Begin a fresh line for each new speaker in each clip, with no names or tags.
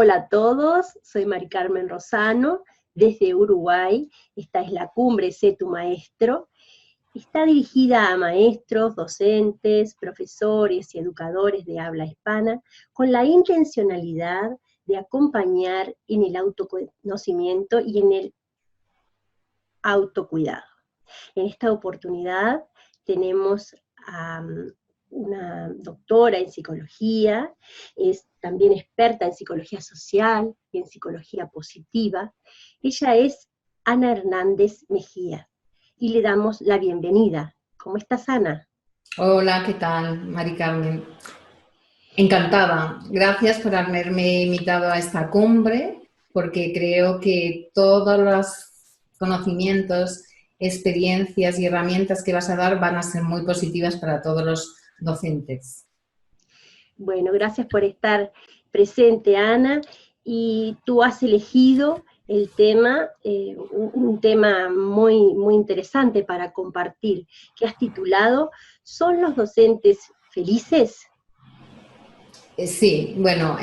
Hola a todos, soy Mari Carmen Rosano, desde Uruguay. Esta es la cumbre Sé tu Maestro. Está dirigida a maestros, docentes, profesores y educadores de habla hispana con la intencionalidad de acompañar en el autoconocimiento y en el autocuidado. En esta oportunidad tenemos a una doctora en psicología, es también experta en psicología social y en psicología positiva. Ella es Ana Hernández Mejía y le damos la bienvenida. ¿Cómo estás, Ana?
Hola, ¿qué tal, Mari Carmen? Encantada. Gracias por haberme invitado a esta cumbre, porque creo que todos los conocimientos, experiencias y herramientas que vas a dar van a ser muy positivas para todos los docentes.
Bueno, gracias por estar presente, Ana. Y tú has elegido el tema, un tema muy interesante para compartir, que has titulado ¿Son los docentes felices?
Sí, bueno,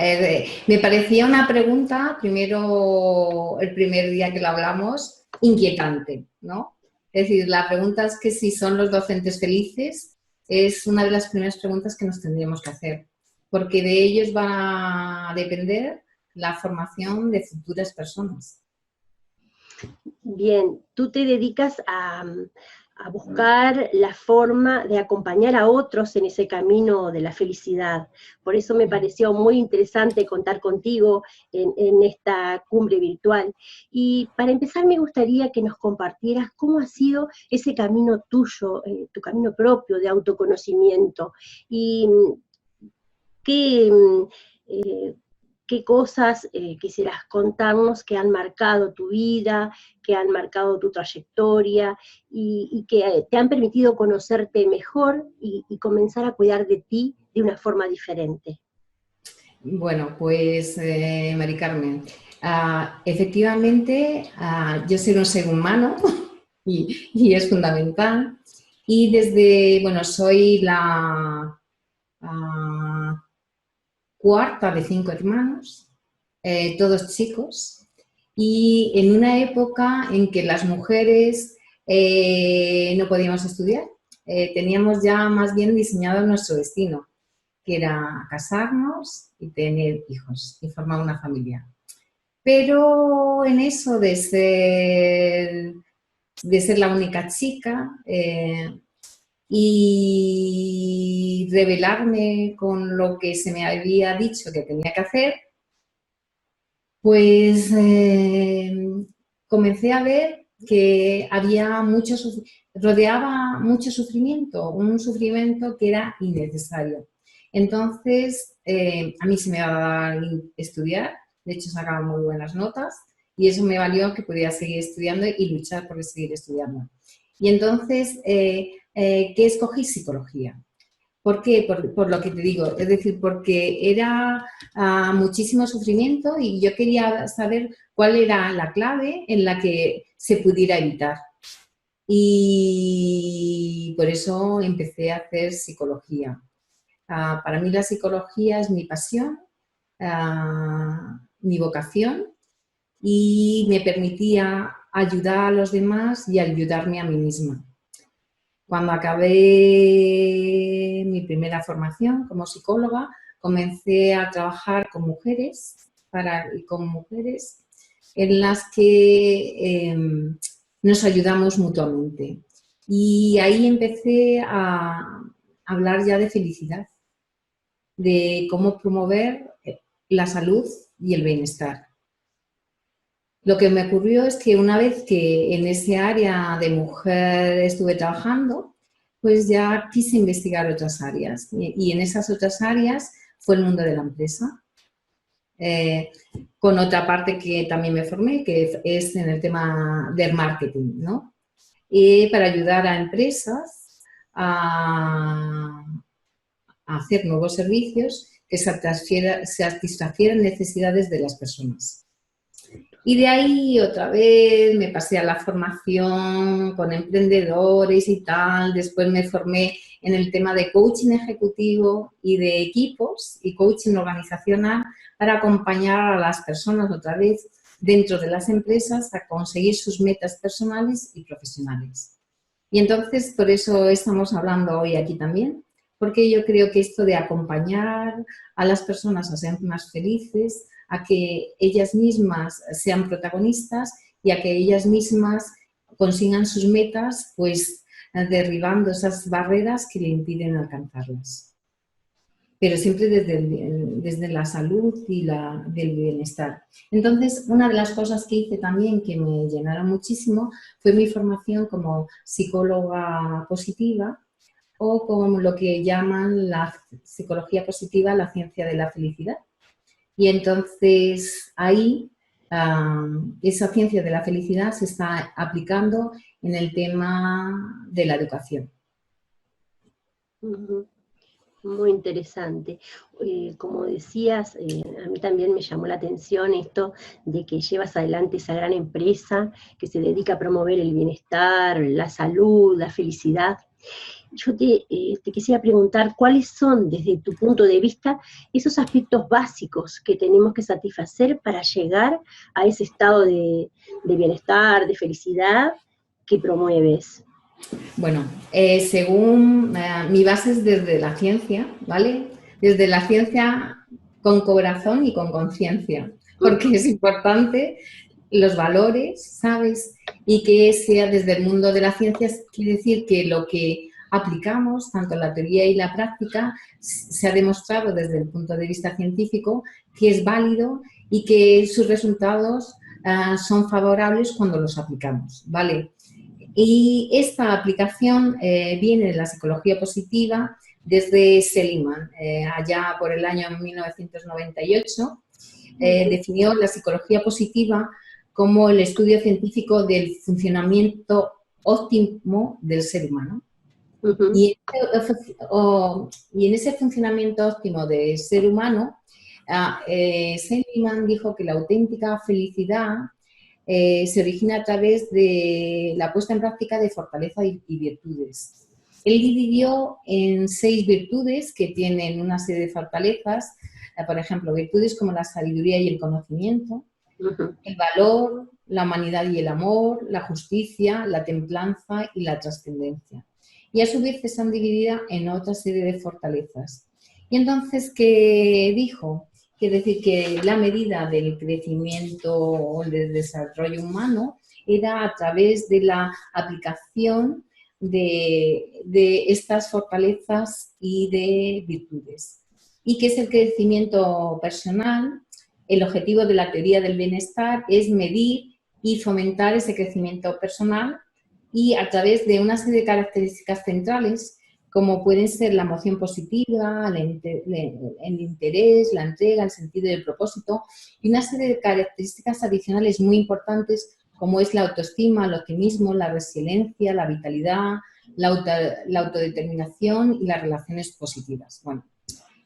me parecía una pregunta, primero, el primer día que lo hablamos, inquietante, ¿no? Es decir, la pregunta es que si son los docentes felices, es una de las primeras preguntas que nos tendríamos que hacer, porque de ellos va a depender la formación de futuras personas.
Bien, tú te dedicas a buscar la forma de acompañar a otros en ese camino de la felicidad. Por eso me pareció muy interesante contar contigo en esta cumbre virtual. Y para empezar me gustaría que nos compartieras cómo ha sido ese camino tuyo, tu camino propio de autoconocimiento, y qué, eh, qué cosas quisieras contarnos que han marcado tu vida, que han marcado tu trayectoria y que te han permitido conocerte mejor y comenzar a cuidar de ti de una forma diferente.
Bueno, pues, Mari Carmen, efectivamente, yo soy un ser humano y es fundamental. Y desde, bueno, soy la cuarta de 5 hermanos, todos chicos, y en una época en que las mujeres no podíamos estudiar, teníamos ya más bien diseñado nuestro destino, que era casarnos y tener hijos y formar una familia. Pero en eso de ser la única chica y rebelarme con lo que se me había dicho que tenía que hacer, pues comencé a ver que había rodeaba mucho sufrimiento, un sufrimiento que era innecesario. Entonces, a mí se me daba a estudiar, de hecho sacaba muy buenas notas y eso me valió que podía seguir estudiando y luchar por seguir estudiando. Y entonces, ¿qué escogí? Psicología. ¿Por qué? Por lo que te digo, es decir, porque era muchísimo sufrimiento y yo quería saber cuál era la clave en la que se pudiera evitar. Y por eso empecé a hacer psicología. Para mí la psicología es mi pasión, mi vocación y me permitía ayudar a los demás y ayudarme a mí misma. Cuando acabé mi primera formación como psicóloga, comencé a trabajar con mujeres, con mujeres en las que nos ayudamos mutuamente. Y ahí empecé a hablar ya de felicidad, de cómo promover la salud y el bienestar. Lo que me ocurrió es que una vez que en ese área de mujer estuve trabajando, pues ya quise investigar otras áreas. Y en esas otras áreas fue el mundo de la empresa. Con otra parte que también me formé, que es en el tema del marketing, ¿no? Y para ayudar a empresas a hacer nuevos servicios que satisfacieran necesidades de las personas. Y de ahí otra vez me pasé a la formación con emprendedores y tal. Después me formé en el tema de coaching ejecutivo y de equipos y coaching organizacional para acompañar a las personas otra vez dentro de las empresas a conseguir sus metas personales y profesionales. Y entonces por eso estamos hablando hoy aquí también, porque yo creo que esto de acompañar a las personas a ser más felices, a que ellas mismas sean protagonistas y a que ellas mismas consigan sus metas, pues derribando esas barreras que le impiden alcanzarlas. Pero siempre desde la salud y del bienestar. Entonces, una de las cosas que hice también que me llenaron muchísimo fue mi formación como psicóloga positiva, o como lo que llaman la psicología positiva, la ciencia de la felicidad. Y entonces ahí esa ciencia de la felicidad se está aplicando en el tema de la educación.
Muy interesante. Como decías, a mí también me llamó la atención esto de que llevas adelante esa gran empresa que se dedica a promover el bienestar, la salud, la felicidad. Yo te quisiera preguntar cuáles son, desde tu punto de vista, esos aspectos básicos que tenemos que satisfacer para llegar a ese estado de bienestar, de felicidad que promueves.
Bueno, según mi base es desde la ciencia, ¿vale? Desde la ciencia con corazón y con conciencia, porque es importante los valores, ¿sabes? Y que sea desde el mundo de la ciencia, quiere decir que lo que aplicamos, tanto la teoría y la práctica, se ha demostrado desde el punto de vista científico que es válido y que sus resultados son favorables cuando los aplicamos, ¿vale? Y esta aplicación viene de la psicología positiva desde Seligman, allá por el año 1998, definió la psicología positiva como el estudio científico del funcionamiento óptimo del ser humano. Y en ese funcionamiento óptimo del ser humano, Seligman dijo que la auténtica felicidad se origina a través de la puesta en práctica de fortaleza y virtudes. Él dividió en 6 virtudes que tienen una serie de fortalezas, por ejemplo, virtudes como la sabiduría y el conocimiento, el valor, la humanidad y el amor, la justicia, la templanza y la trascendencia. Y a su vez están divididas en otra serie de fortalezas. Y entonces, ¿qué dijo? Quiere decir que la medida del crecimiento o del desarrollo humano era a través de la aplicación de estas fortalezas y de virtudes. ¿Y qué es el crecimiento personal? El objetivo de la teoría del bienestar es medir y fomentar ese crecimiento personal y a través de una serie de características centrales como pueden ser la emoción positiva, el interés, la entrega, el sentido del propósito y una serie de características adicionales muy importantes como es la autoestima, el optimismo, la resiliencia, la vitalidad, la autodeterminación y las relaciones positivas. Bueno,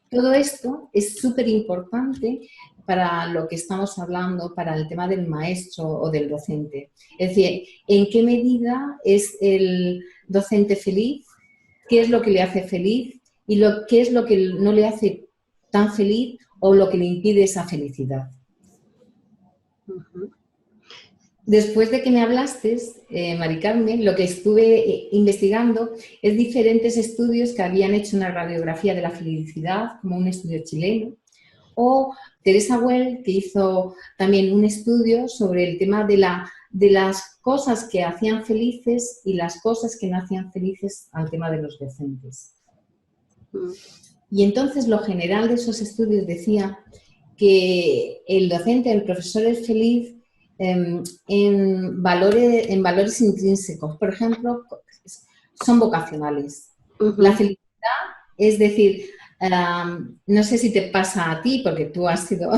todo esto es súper importante para lo que estamos hablando, para el tema del maestro o del docente. Es decir, ¿en qué medida es el docente feliz? ¿Qué es lo que le hace feliz? ¿Y qué es lo que no le hace tan feliz o lo que le impide esa felicidad? Después de que me hablaste, Mari Carmen, lo que estuve investigando es diferentes estudios que habían hecho una radiografía de la felicidad, como un estudio chileno, o Teresa Well, que hizo también un estudio sobre el tema de las cosas que hacían felices y las cosas que no hacían felices al tema de los docentes. Y entonces lo general de esos estudios decía que el docente, el profesor es feliz en valores intrínsecos. Por ejemplo, son vocacionales. La felicidad, es decir, no sé si te pasa a ti, porque tú has sido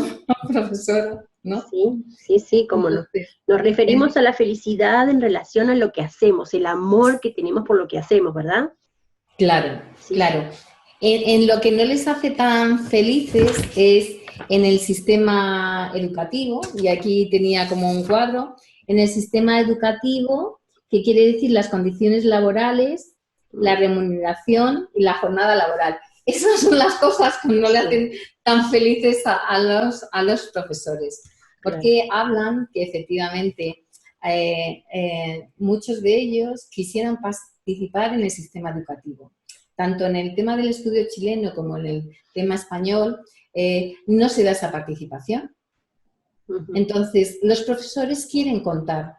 profesora, ¿no?
Sí, como nos referimos a la felicidad en relación a lo que hacemos, el amor que tenemos por lo que hacemos, ¿verdad?
Claro, sí. Claro. En lo que no les hace tan felices es en el sistema educativo, y aquí tenía como un cuadro, en el sistema educativo, que quiere decir las condiciones laborales, la remuneración y la jornada laboral. Esas son las cosas que no le hacen tan felices a los profesores, porque hablan que efectivamente muchos de ellos quisieran participar en el sistema educativo. Tanto en el tema del estudio chileno como en el tema español, no se da esa participación. Entonces, los profesores quieren contar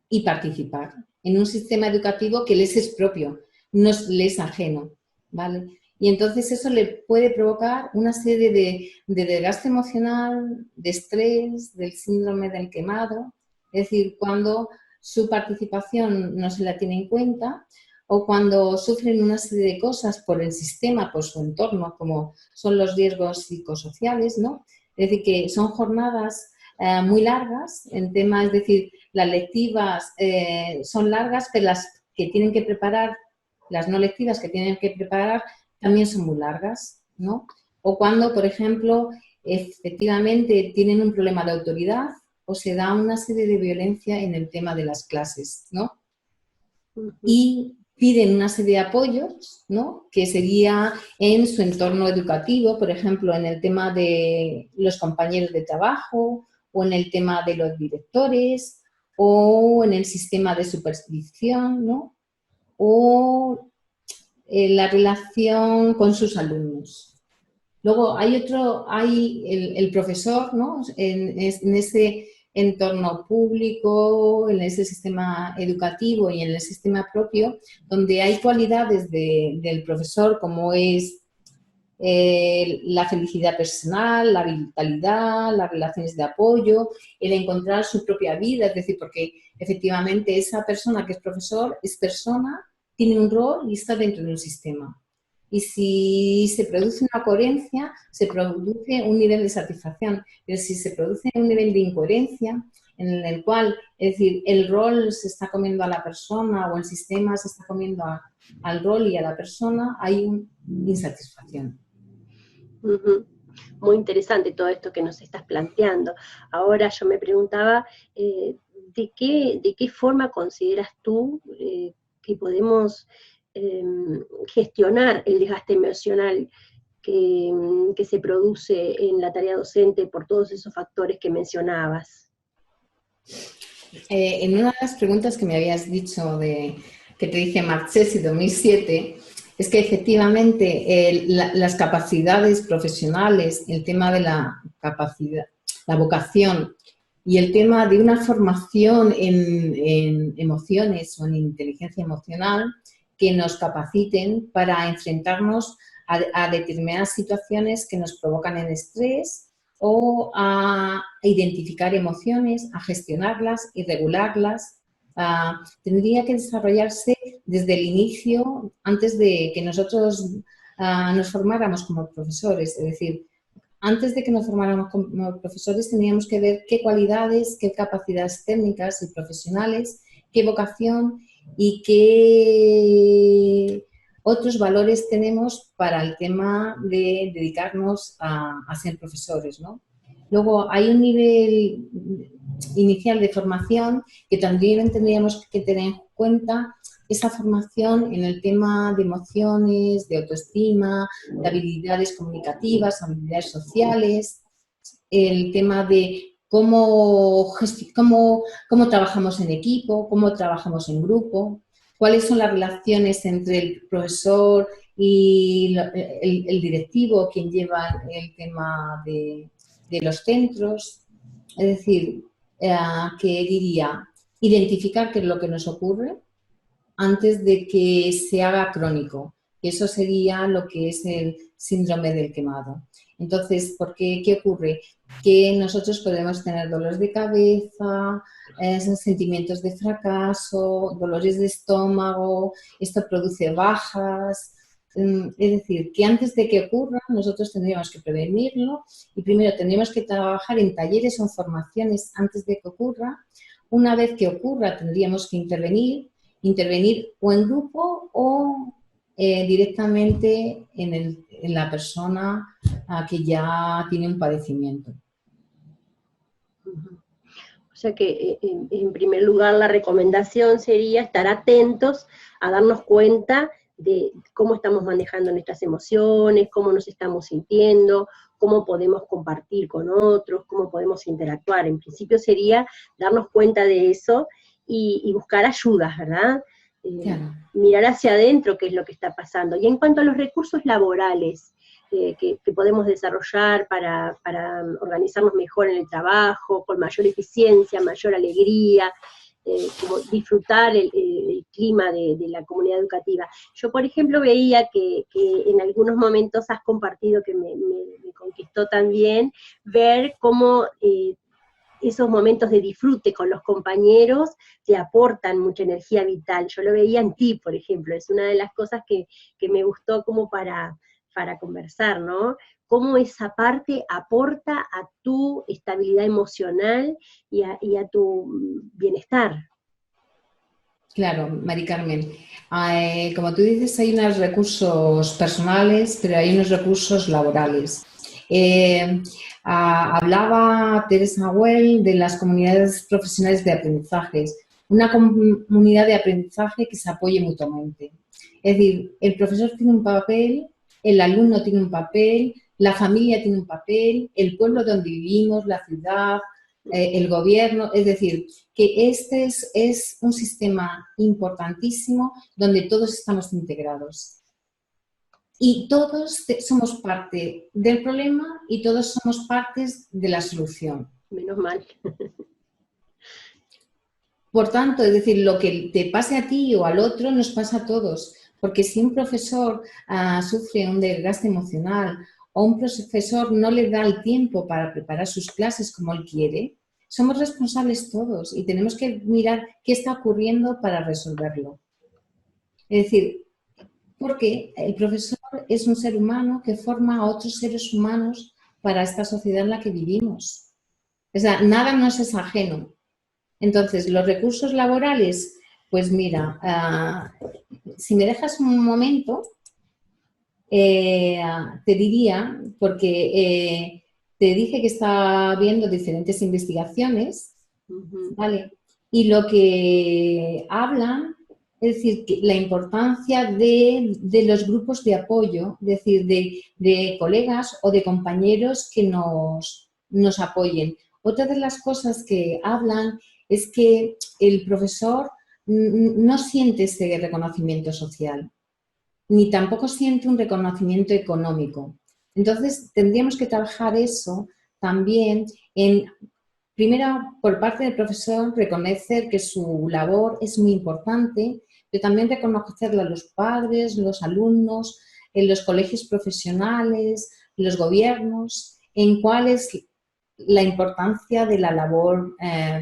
y participar en un sistema educativo que les es propio, no les es ajeno, ¿vale? Y entonces eso le puede provocar una serie de desgaste emocional, de estrés, del síndrome del quemado, es decir, cuando su participación no se la tiene en cuenta o cuando sufren una serie de cosas por el sistema, por su entorno, como son los riesgos psicosociales, ¿no? Es decir, que son jornadas muy largas en temas, es decir, las lectivas son largas, pero las que tienen que preparar, las no lectivas que tienen que preparar también son muy largas, ¿no? O cuando, por ejemplo, efectivamente tienen un problema de autoridad o se da una serie de violencia en el tema de las clases, ¿no? Y piden una serie de apoyos, ¿no? Que sería en su entorno educativo, por ejemplo, en el tema de los compañeros de trabajo o en el tema de los directores o en el sistema de supervisión, ¿no? O la relación con sus alumnos. Luego hay el profesor, ¿no? En ese entorno público, en ese sistema educativo y en el sistema propio, donde hay cualidades del profesor como es la felicidad personal, la vitalidad, las relaciones de apoyo, el encontrar su propia vida, es decir, porque efectivamente esa persona que es profesor es persona, tiene un rol y está dentro de un sistema. Y si se produce una coherencia, se produce un nivel de satisfacción. Pero si se produce un nivel de incoherencia, en el cual, es decir, el rol se está comiendo a la persona o el sistema se está comiendo al rol y a la persona, hay una insatisfacción.
Muy interesante todo esto que nos estás planteando. Ahora yo me preguntaba, ¿de qué forma consideras tú que podemos gestionar el desgaste emocional que se produce en la tarea docente por todos esos factores que mencionabas?
En una de las preguntas que me habías dicho, que te dije Marchesi 2007, es que efectivamente las capacidades profesionales, el tema de la capacidad, la vocación y el tema de una formación en emociones o en inteligencia emocional que nos capaciten para enfrentarnos a determinadas situaciones que nos provocan el estrés o a identificar emociones, a gestionarlas y regularlas. Tendría que desarrollarse desde el inicio, antes de que nosotros nos formáramos como profesores. Es decir, antes de que nos formáramos como profesores teníamos que ver qué cualidades, qué capacidades técnicas y profesionales, qué vocación y qué otros valores tenemos para el tema de dedicarnos a ser profesores, ¿no? Luego hay un nivel inicial de formación que también tendríamos que tener en cuenta esa formación en el tema de emociones, de autoestima, de habilidades comunicativas, habilidades sociales, el tema de cómo trabajamos en equipo, cómo trabajamos en grupo, cuáles son las relaciones entre el profesor y el directivo, quien lleva el tema de los centros. Es decir, que diría, identificar qué es lo que nos ocurre antes de que se haga crónico. Y eso sería lo que es el síndrome del quemado. Entonces, ¿qué ocurre? Que nosotros podemos tener dolores de cabeza, sentimientos de fracaso, dolores de estómago, esto produce bajas. Es decir, que antes de que ocurra, nosotros tendríamos que prevenirlo y primero tendríamos que trabajar en talleres o en formaciones antes de que ocurra. Una vez que ocurra, tendríamos que intervenir o en grupo o directamente en la persona que ya tiene un padecimiento.
O sea que en primer lugar la recomendación sería estar atentos a darnos cuenta de cómo estamos manejando nuestras emociones, cómo nos estamos sintiendo, cómo podemos compartir con otros, cómo podemos interactuar. En principio sería darnos cuenta de eso y buscar ayudas, ¿verdad?
Claro.
Mirar hacia adentro qué es lo que está pasando. Y en cuanto a los recursos laborales, que podemos desarrollar para organizarnos mejor en el trabajo, con mayor eficiencia, mayor alegría, como disfrutar el clima de la comunidad educativa. Yo, por ejemplo, veía que en algunos momentos has compartido, que me conquistó también, ver cómo esos momentos de disfrute con los compañeros te aportan mucha energía vital. Yo lo veía en ti, por ejemplo, es una de las cosas que me gustó como para conversar, ¿no? Cómo esa parte aporta a tu estabilidad emocional y a tu bienestar.
Claro, Mari Carmen. Como tú dices, hay unos recursos personales, pero hay unos recursos laborales. Hablaba Teresa Well de las comunidades profesionales de aprendizajes, una comunidad de aprendizaje que se apoye mutuamente. Es decir, el profesor tiene un papel, el alumno tiene un papel, la familia tiene un papel, el pueblo donde vivimos, la ciudad, el gobierno, es decir, que este es un sistema importantísimo donde todos estamos integrados. Y todos somos parte del problema y todos somos partes de la solución.
Menos mal.
Por tanto, es decir, lo que te pase a ti o al otro nos pasa a todos. Porque si un profesor sufre un desgaste emocional o un profesor no le da el tiempo para preparar sus clases como él quiere, somos responsables todos y tenemos que mirar qué está ocurriendo para resolverlo. Es decir, porque el profesor es un ser humano que forma a otros seres humanos para esta sociedad en la que vivimos. O sea, nada nos es ajeno. Entonces, los recursos laborales, pues mira, si me dejas un momento, te diría, porque te dije que estaba viendo diferentes investigaciones, ¿vale? Y lo que hablan, es decir, que la importancia de los grupos de apoyo, es decir, de colegas o de compañeros que nos apoyen. Otra de las cosas que hablan es que el profesor no siente ese reconocimiento social, ni tampoco siente un reconocimiento económico. Entonces, tendríamos que trabajar eso también en, primero, por parte del profesor, reconocer que su labor es muy importante, pero también reconocerla a los padres, los alumnos, en los colegios profesionales, los gobiernos, en cuál es la importancia de la labor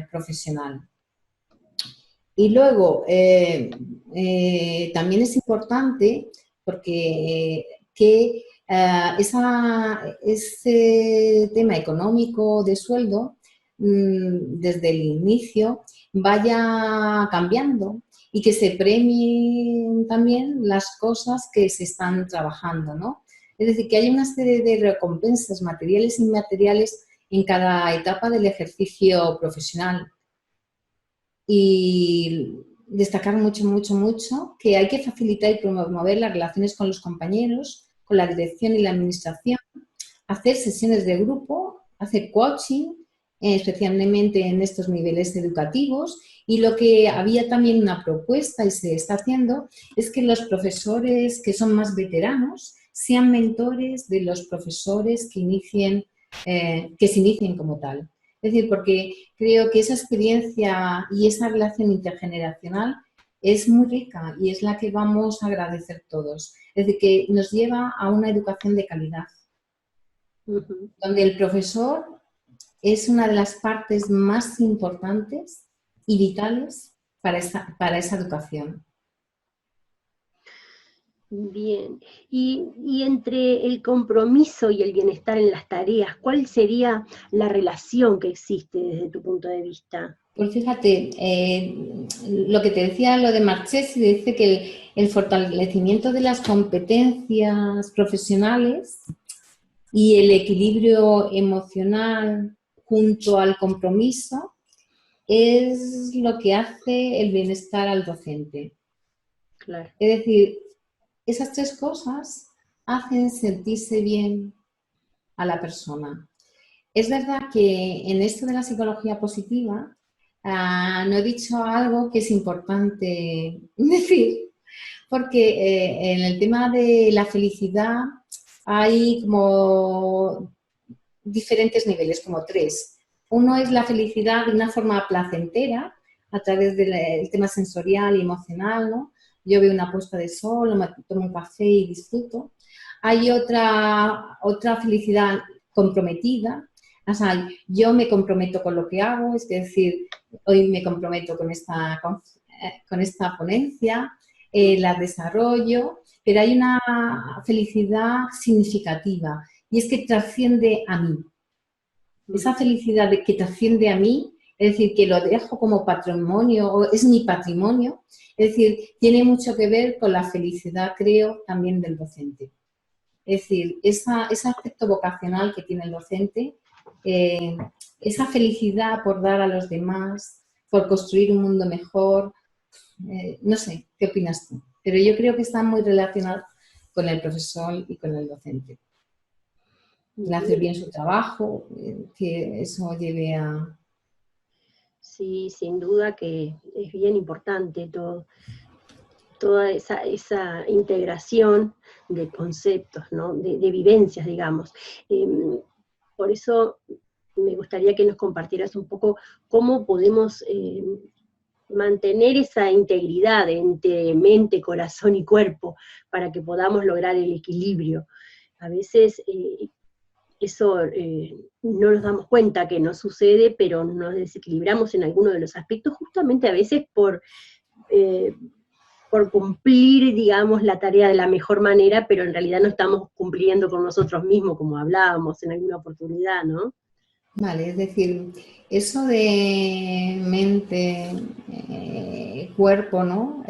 profesional. Y luego, también es importante porque que ese tema económico de sueldo desde el inicio vaya cambiando y que se premien también las cosas que se están trabajando, ¿no? Es decir, que hay una serie de recompensas materiales e inmateriales en cada etapa del ejercicio profesional. Y destacar mucho, mucho, mucho que hay que facilitar y promover las relaciones con los compañeros, con la dirección y la administración, hacer sesiones de grupo, hacer coaching, especialmente en estos niveles educativos. Y lo que había también una propuesta y se está haciendo es que los profesores que son más veteranos sean mentores de los profesores que se inicien como tal. Es decir, porque creo que esa experiencia y esa relación intergeneracional es muy rica y es la que vamos a agradecer todos. Es decir, que nos lleva a una educación de calidad, donde el profesor es una de las partes más importantes y vitales para esa educación.
Bien, y entre el compromiso y el bienestar en las tareas, ¿cuál sería la relación que existe desde tu punto de vista?
Pues fíjate, lo que te decía, lo de Marchesi, dice que el fortalecimiento de las competencias profesionales y el equilibrio emocional junto al compromiso es lo que hace el bienestar al docente.
Claro.
Es decir, esas tres cosas hacen sentirse bien a la persona. Es verdad que en esto de la psicología positiva no he dicho algo que es importante decir, porque en el tema de la felicidad hay como diferentes niveles, como tres. Uno es la felicidad de una forma placentera, a través del tema sensorial y emocional, ¿no? Yo veo una puesta de sol, o me tomo un café y disfruto. Hay otra felicidad comprometida, o sea, yo me comprometo con lo que hago, es decir, hoy me comprometo con esta ponencia, la desarrollo, pero hay una felicidad significativa y es que trasciende a mí. Esa felicidad de que trasciende a mí, es decir, que lo dejo como patrimonio, o es mi patrimonio, es decir, tiene mucho que ver con la felicidad, creo, también del docente. Es decir, ese aspecto vocacional que tiene el docente, esa felicidad por dar a los demás, por construir un mundo mejor, no sé, ¿qué opinas tú? Pero yo creo que está muy relacionado con el profesor y con el docente. El hacer bien su trabajo, que eso lleve a...
Sí, sin duda que es bien importante toda esa integración de conceptos, ¿no? de vivencias, digamos. Por eso me gustaría que nos compartieras un poco cómo podemos mantener esa integridad entre mente, corazón y cuerpo para que podamos lograr el equilibrio. A veces eso no nos damos cuenta que nos sucede, pero nos desequilibramos en alguno de los aspectos, justamente a veces por cumplir, digamos, la tarea de la mejor manera, pero en realidad no estamos cumpliendo con nosotros mismos, como hablábamos en alguna oportunidad, ¿no?
Vale, es decir, eso de mente, cuerpo, ¿no?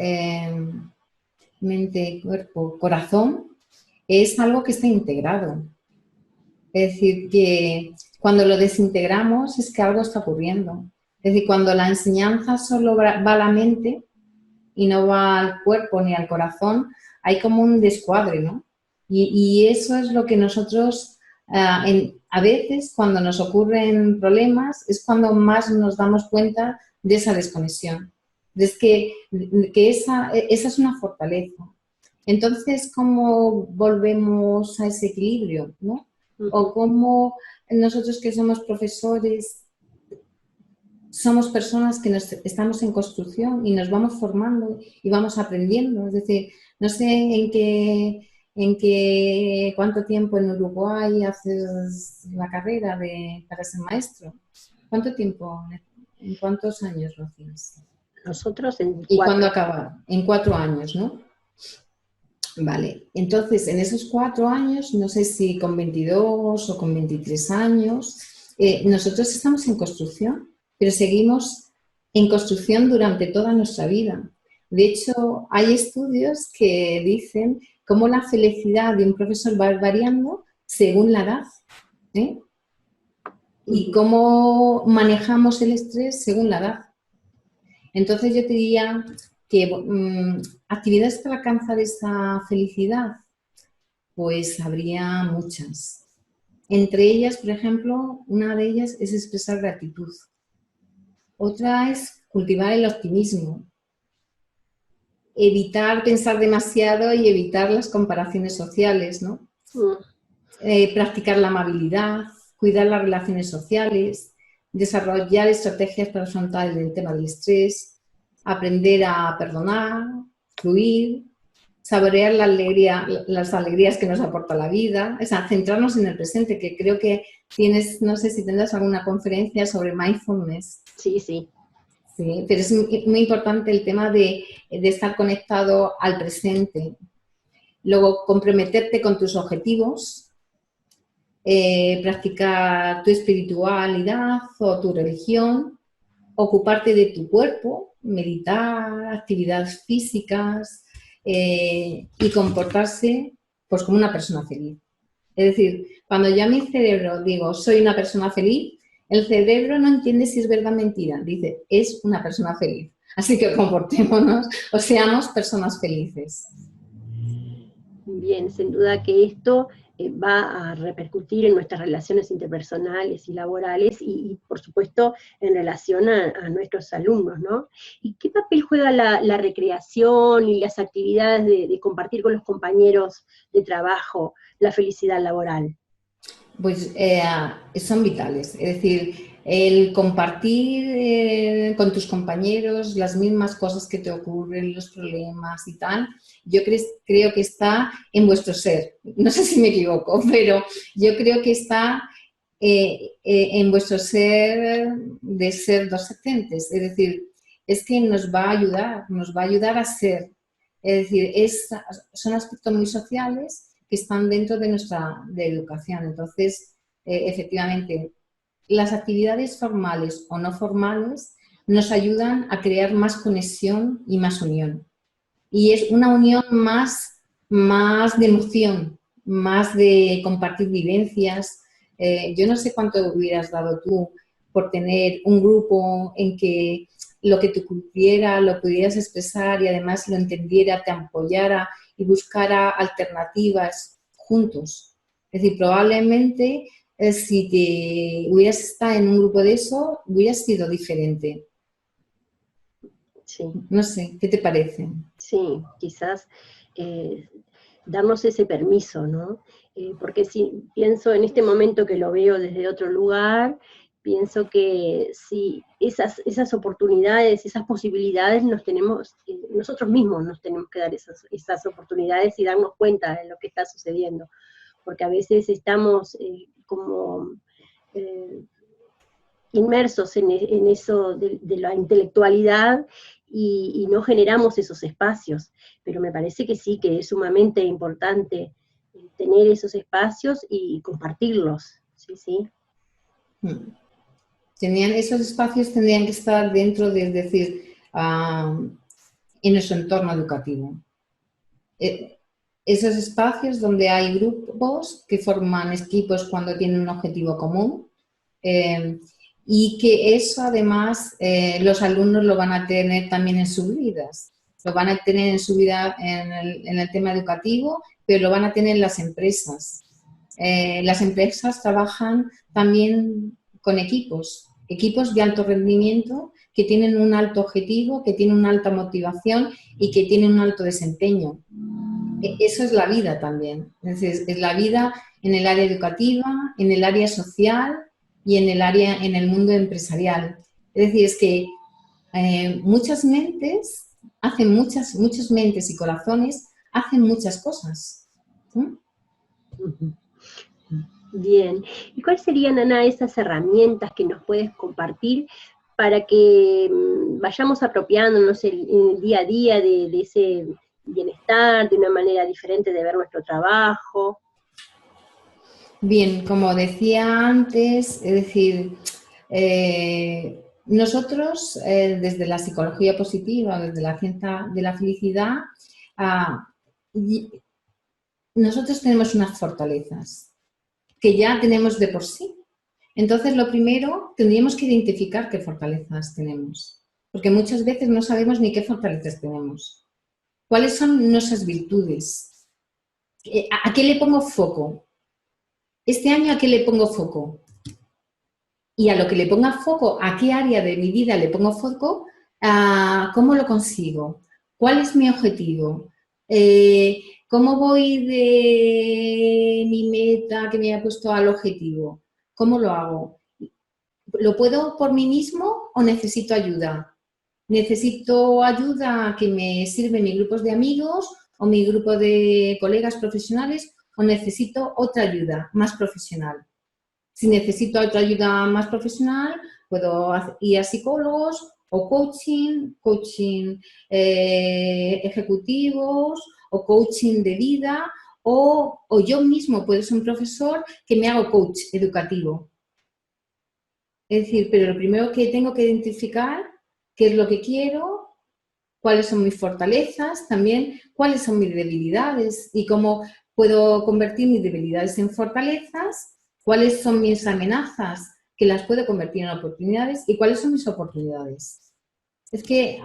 Mente, cuerpo, corazón, es algo que está integrado. Es decir, que cuando lo desintegramos es que algo está ocurriendo. Es decir, cuando la enseñanza solo va a la mente y no va al cuerpo ni al corazón, hay como un descuadre, ¿no? Y eso es lo que nosotros, a veces, cuando nos ocurren problemas, es cuando más nos damos cuenta de esa desconexión. Es que esa es una fortaleza. Entonces, ¿cómo volvemos a ese equilibrio, no? O cómo nosotros que somos profesores, somos personas que estamos en construcción y nos vamos formando y vamos aprendiendo. Es decir, no sé cuánto tiempo en Uruguay haces la carrera para ser maestro. ¿Cuánto tiempo? ¿En cuántos años lo hacías?
Nosotros en
¿Y cuándo acaba? En 4 años, ¿no? Vale, entonces en esos 4 años, no sé si con 22 o con 23 años, nosotros estamos en construcción, pero seguimos en construcción durante toda nuestra vida. De hecho, hay estudios que dicen cómo la felicidad de un profesor va variando según la edad, ¿eh? Y cómo manejamos el estrés según la edad. Entonces yo te diría que actividades para alcanzar esa felicidad, pues habría muchas. Entre ellas, por ejemplo, una de ellas es expresar gratitud. Otra es cultivar el optimismo. Evitar pensar demasiado y evitar las comparaciones sociales, ¿no? Practicar la amabilidad, cuidar las relaciones sociales, desarrollar estrategias para afrontar el tema del estrés, aprender a perdonar, fluir, saborear las alegrías que nos aporta la vida, o sea, centrarnos en el presente, que creo que tienes, no sé si tendrás alguna conferencia sobre mindfulness.
Sí, sí.
Sí, pero es muy importante el tema de estar conectado al presente. Luego, comprometerte con tus objetivos, practicar tu espiritualidad o tu religión, ocuparte de tu cuerpo, meditar, actividades físicas y comportarse pues como una persona feliz. Es decir, cuando yo a mi cerebro digo soy una persona feliz, el cerebro no entiende si es verdad o mentira, dice es una persona feliz. Así que comportémonos o seamos personas felices.
Bien, sin duda que esto va a repercutir en nuestras relaciones interpersonales y laborales y, por supuesto, en relación a nuestros alumnos, ¿no? ¿Y qué papel juega la recreación y las actividades de compartir con los compañeros de trabajo la felicidad laboral?
Pues son vitales, es decir, el compartir con tus compañeros las mismas cosas que te ocurren, los problemas y tal, yo creo que está en vuestro ser. No sé si me equivoco, pero yo creo que está en vuestro ser de ser docentes. Es decir, es que nos va a ayudar a ser. Es decir, son aspectos muy sociales que están dentro de nuestra educación. Entonces, efectivamente, las actividades formales o no formales nos ayudan a crear más conexión y más unión. Y es una unión más de emoción, más de compartir vivencias. Yo no sé cuánto hubieras dado tú por tener un grupo en que lo que tú quisieras lo pudieras expresar y además lo entendiera, te apoyara y buscara alternativas juntos. Es decir, probablemente si te hubieras estado en un grupo de eso, hubieras sido diferente.
Sí.
No sé, ¿qué te parece?
Sí, quizás darnos ese permiso, ¿no? Porque si pienso en este momento que lo veo desde otro lugar, pienso que si esas oportunidades, esas posibilidades nos tenemos, nosotros mismos nos tenemos que dar esas oportunidades y darnos cuenta de lo que está sucediendo, porque a veces estamos como inmersos en eso de la intelectualidad y no generamos esos espacios, pero me parece que sí, que es sumamente importante tener esos espacios y compartirlos, ¿sí? ¿Sí?
Esos espacios tendrían que estar dentro de, es decir, en nuestro entorno educativo. Esos espacios donde hay grupos que forman equipos cuando tienen un objetivo común y que eso además los alumnos lo van a tener también en sus vidas. Lo van a tener en su vida en el tema educativo, pero lo van a tener en las empresas. Las empresas trabajan también con equipos de alto rendimiento que tienen un alto objetivo, que tienen una alta motivación y que tienen un alto desempeño. Eso es la vida también. Es la vida en el área educativa, en el área social y en el mundo empresarial. Es decir, es que muchas mentes hacen muchas mentes y corazones hacen muchas cosas. ¿Sí?
Bien. ¿Y cuáles serían, Ana, esas herramientas que nos puedes compartir para que vayamos apropiándonos en el día a día de ese bienestar, de una manera diferente de ver nuestro trabajo?
Bien, como decía antes, es decir, nosotros desde la psicología positiva, desde la ciencia de la felicidad, nosotros tenemos unas fortalezas que ya tenemos de por sí. Entonces, lo primero, tendríamos que identificar qué fortalezas tenemos, porque muchas veces no sabemos ni qué fortalezas tenemos. ¿Cuáles son nuestras virtudes? ¿A qué le pongo foco? Este año, ¿a qué le pongo foco? Y a lo que le ponga foco, ¿a qué área de mi vida le pongo foco? ¿Cómo lo consigo? ¿Cuál es mi objetivo? ¿Cómo voy de mi meta que me haya puesto al objetivo? ¿Cómo lo hago? ¿Lo puedo por mí mismo o necesito ayuda? ¿Necesito ayuda que me sirven mis grupos de amigos o mi grupo de colegas profesionales o necesito otra ayuda más profesional? Si necesito otra ayuda más profesional, puedo ir a psicólogos o coaching ejecutivos o coaching de vida o yo mismo puedo ser un profesor que me hago coach educativo. Es decir, pero lo primero que tengo que identificar qué es lo que quiero, cuáles son mis fortalezas, también cuáles son mis debilidades y cómo puedo convertir mis debilidades en fortalezas, cuáles son mis amenazas que las puedo convertir en oportunidades y cuáles son mis oportunidades. Es que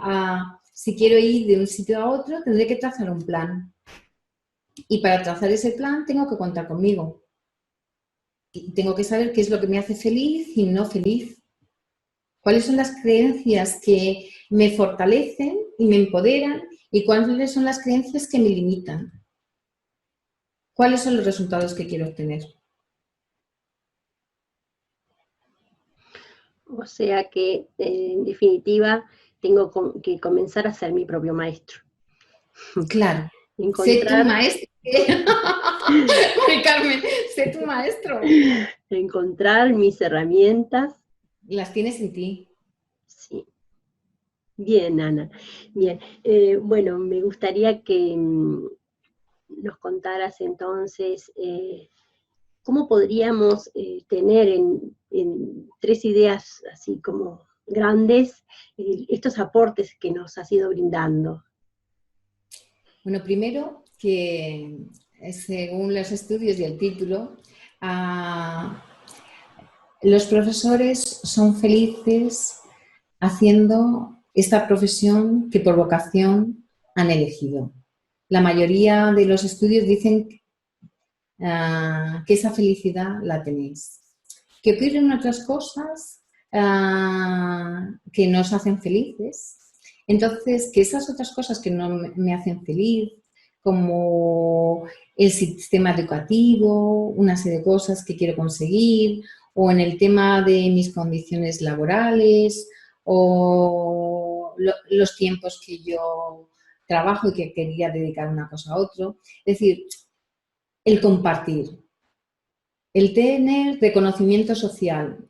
si quiero ir de un sitio a otro tendré que trazar un plan y para trazar ese plan tengo que contar conmigo. Y tengo que saber qué es lo que me hace feliz y no feliz. ¿Cuáles son las creencias que me fortalecen y me empoderan? ¿Y cuáles son las creencias que me limitan? ¿Cuáles son los resultados que quiero obtener?
O sea que, en definitiva, tengo que comenzar a ser mi propio maestro.
Claro. Sé tu
Encontrar,
maestro. Mari Carmen, sé tu maestro.
encontrar mis herramientas.
Las tienes en ti.
Sí. Bien, Ana. Bien. Bueno, me gustaría que nos contaras entonces cómo podríamos tener en 3 ideas así como grandes estos aportes que nos has ido brindando.
Bueno, primero que según los estudios y el título, los profesores son felices haciendo esta profesión que por vocación han elegido. La mayoría de los estudios dicen que esa felicidad la tenéis. Que ocurren otras cosas que nos hacen felices. Entonces, que esas otras cosas que no me hacen feliz, como el sistema educativo, una serie de cosas que quiero conseguir, o en el tema de mis condiciones laborales, o los tiempos que yo trabajo y que quería dedicar una cosa a otro. Es decir, el compartir, el tener reconocimiento social.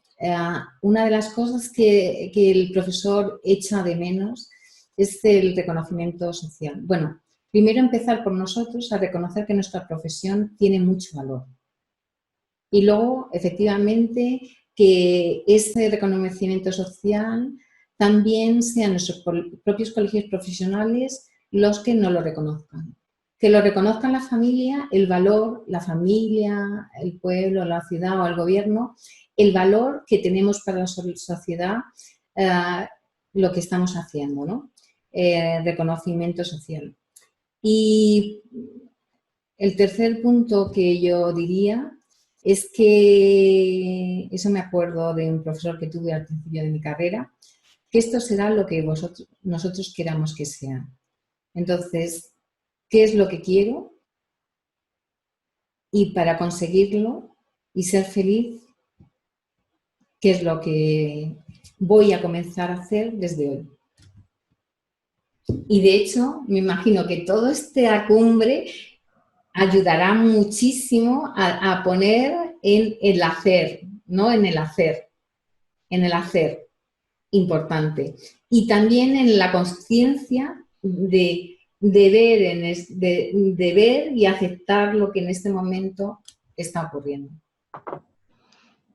Una de las cosas que el profesor echa de menos es el reconocimiento social. Bueno, primero empezar por nosotros a reconocer que nuestra profesión tiene mucho valor. Y luego, efectivamente, que ese reconocimiento social también sean nuestros propios colegios profesionales los que nos lo reconozcan. Que lo reconozcan la familia, el valor, la familia, el pueblo, la ciudad o el gobierno, el valor que tenemos para la sociedad, lo que estamos haciendo, ¿no? Reconocimiento social. Y el tercer punto que yo diría es que, eso me acuerdo de un profesor que tuve al principio de mi carrera, que esto será lo que nosotros queramos que sea. Entonces, ¿qué es lo que quiero? Y para conseguirlo y ser feliz, ¿qué es lo que voy a comenzar a hacer desde hoy? Y de hecho, me imagino que todo esta cumbre ayudará muchísimo a poner en el hacer, ¿no? En el hacer importante. Y también en la conciencia de ver y aceptar lo que en este momento está ocurriendo.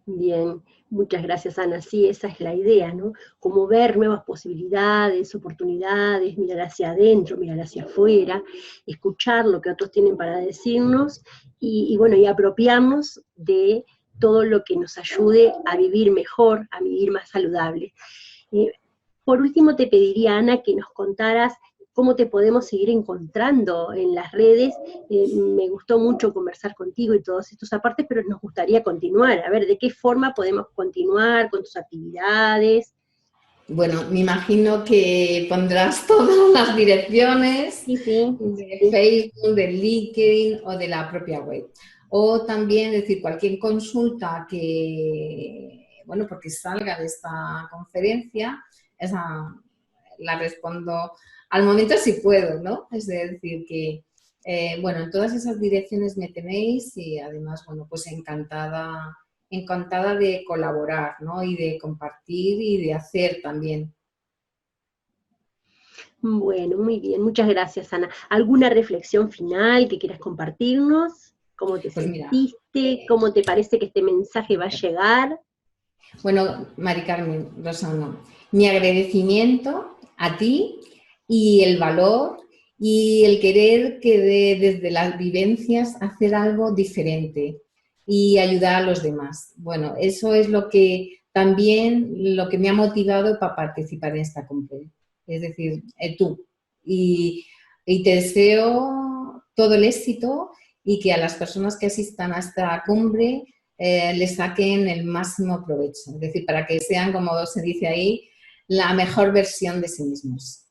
Bien, muchas gracias, Ana. Sí, esa es la idea, ¿no? Como ver nuevas posibilidades, oportunidades, mirar hacia adentro, mirar hacia afuera, escuchar lo que otros tienen para decirnos y bueno, y apropiarnos de todo lo que nos ayude a vivir mejor, a vivir más saludable. Por último, te pediría, Ana, que nos contaras cómo te podemos seguir encontrando en las redes. Me gustó mucho conversar contigo y todos estos apartes, pero nos gustaría continuar. A ver, ¿de qué forma podemos continuar con tus actividades?
Bueno, me imagino que pondrás todas las direcciones de Facebook, de LinkedIn o de la propia web. O también decir cualquier consulta que, bueno, porque salga de esta conferencia, esa la respondo al momento si puedo, ¿no? Es decir, que, bueno, en todas esas direcciones me tenéis y además, bueno, pues encantada de colaborar, ¿no? Y de compartir y de hacer también.
Bueno, muy bien, muchas gracias, Ana. ¿Alguna reflexión final que quieras compartirnos? ¿Cómo te
Pues mira,
sentiste? ¿Cómo te parece que este mensaje va a llegar?
Bueno, Mari Carmen, Rosana, mi agradecimiento a ti y el valor y el querer que desde las vivencias hacer algo diferente y ayudar a los demás. Bueno, eso es lo que también lo que me ha motivado para participar en esta cumbre. Es decir, tú. Y te deseo todo el éxito y que a las personas que asistan a esta cumbre le saquen el máximo provecho. Es decir, para que sean, como se dice ahí, la mejor versión de sí mismos.